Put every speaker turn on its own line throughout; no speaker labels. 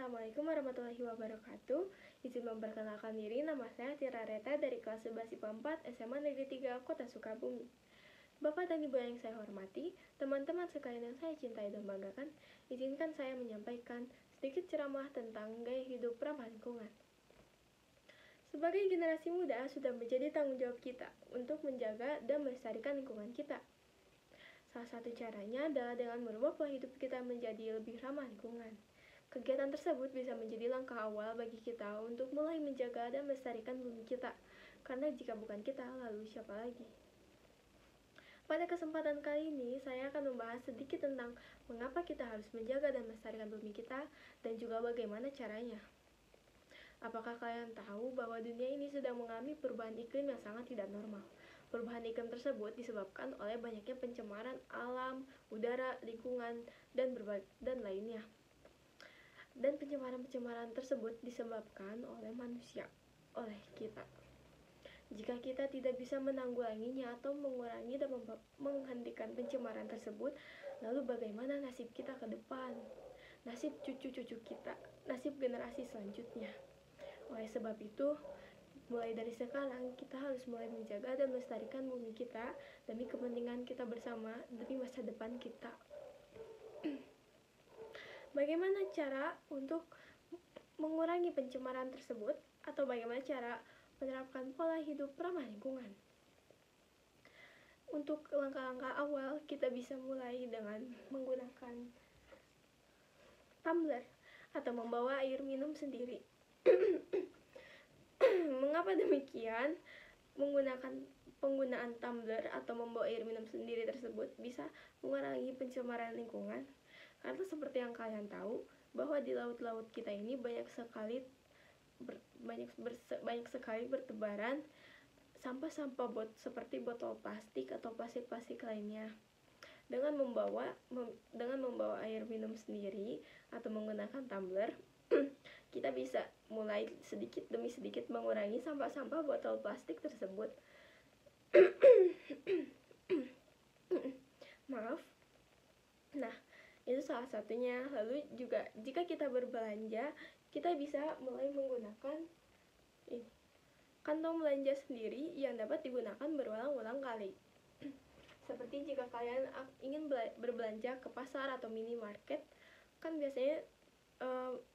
Assalamualaikum warahmatullahi wabarakatuh. Izin memperkenalkan diri, nama saya Tira Reta dari kelas 11 IPA 4 SMA Negeri 3 Kota Sukabumi. Bapak dan Ibu yang saya hormati, teman-teman sekalian yang saya cintai dan banggakan, izinkan saya menyampaikan sedikit ceramah tentang gaya hidup ramah lingkungan. Sebagai generasi muda, sudah menjadi tanggung jawab kita untuk menjaga dan melestarikan lingkungan kita. Salah satu caranya adalah dengan merubah pola hidup kita menjadi lebih ramah lingkungan. Kegiatan tersebut bisa menjadi langkah awal bagi kita untuk mulai menjaga dan melestarikan bumi kita, karena jika bukan kita, lalu siapa lagi? Pada kesempatan kali ini, saya akan membahas sedikit tentang mengapa kita harus menjaga dan melestarikan bumi kita, dan juga bagaimana caranya. Apakah kalian tahu bahwa dunia ini sedang mengalami perubahan iklim yang sangat tidak normal? Perubahan iklim tersebut disebabkan oleh banyaknya pencemaran alam, udara, lingkungan, dan lainnya. Dan pencemaran-pencemaran tersebut disebabkan oleh manusia, oleh kita. Jika kita tidak bisa menanggulanginya atau mengurangi dan menghentikan pencemaran tersebut, lalu bagaimana nasib kita ke depan? Nasib cucu-cucu kita, nasib generasi selanjutnya. Oleh sebab itu, mulai dari sekarang kita harus mulai menjaga dan melestarikan bumi kita demi kepentingan kita bersama, demi masa depan kita. Bagaimana cara untuk mengurangi pencemaran tersebut, atau bagaimana cara menerapkan pola hidup ramah lingkungan? Untuk langkah-langkah awal, kita bisa mulai dengan menggunakan tumbler atau membawa air minum sendiri. Mengapa demikian? Penggunaan tumbler atau membawa air minum sendiri tersebut bisa mengurangi pencemaran lingkungan, karena seperti yang kalian tahu bahwa di laut-laut kita ini banyak sekali bertebaran sampah-sampah seperti botol plastik atau plastik-plastik lainnya. Dengan membawa air minum sendiri atau menggunakan tumbler, kita bisa mulai sedikit demi sedikit mengurangi sampah-sampah botol plastik tersebut. Maaf. Nah, itu salah satunya. Lalu juga jika kita berbelanja, kita bisa mulai menggunakan kantong belanja sendiri yang dapat digunakan berulang-ulang kali. Seperti jika kalian ingin berbelanja ke pasar atau minimarket, kan biasanya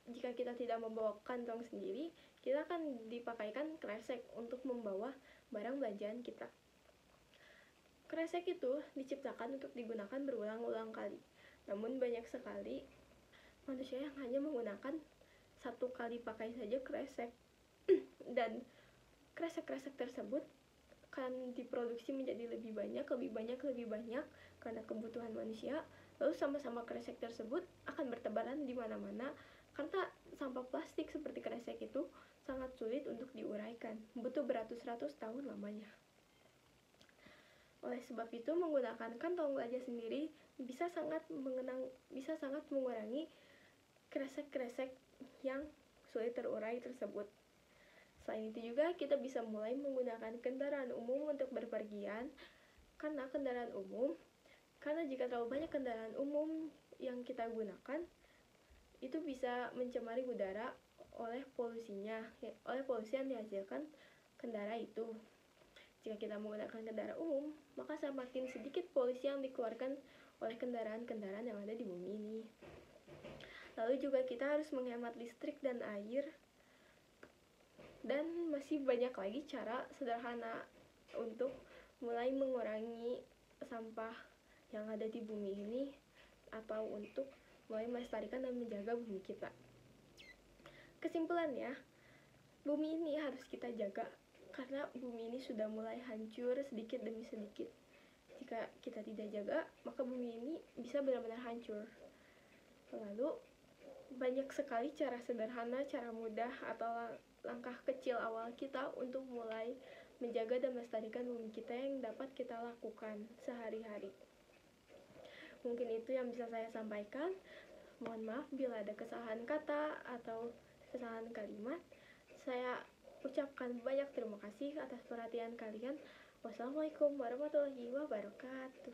jika kita tidak membawa kantong sendiri, kita akan dipakaikan kresek untuk membawa barang belanjaan kita. Kresek itu diciptakan untuk digunakan berulang-ulang kali. Namun banyak sekali manusia yang hanya menggunakan satu kali pakai saja kresek. Dan kresek-kresek tersebut akan diproduksi menjadi lebih banyak karena kebutuhan manusia. Lalu sama-sama kresek tersebut akan bertebaran di mana-mana, karena sampah plastik seperti kresek itu sangat sulit untuk diuraikan, butuh beratus-ratus tahun lamanya. Oleh sebab itu, menggunakan kantong belanja sendiri bisa sangat mengurangi kresek-kresek yang sulit terurai tersebut. Selain itu juga kita bisa mulai menggunakan kendaraan umum untuk berpergian, karena jika terlalu banyak kendaraan umum yang kita gunakan, itu bisa mencemari udara oleh polusi yang dihasilkan kendaraan itu. Jika kita menggunakan kendaraan umum, maka semakin sedikit polusi yang dikeluarkan oleh kendaraan-kendaraan yang ada di bumi ini. Lalu juga kita harus menghemat listrik dan air, dan masih banyak lagi cara sederhana untuk mulai mengurangi sampah yang ada di bumi ini, atau untuk mulai melestarikan dan menjaga bumi kita. Kesimpulannya, bumi ini harus kita jaga, karena bumi ini sudah mulai hancur sedikit demi sedikit. Jika kita tidak jaga, maka bumi ini bisa benar-benar hancur. Lalu banyak sekali cara sederhana, cara mudah, atau langkah kecil awal kita untuk mulai menjaga dan melestarikan bumi kita yang dapat kita lakukan sehari-hari. Mungkin itu yang bisa saya sampaikan. Mohon maaf bila ada kesalahan kata atau kesalahan kalimat. Saya ucapkan banyak terima kasih atas perhatian kalian. Wassalamualaikum warahmatullahi wabarakatuh.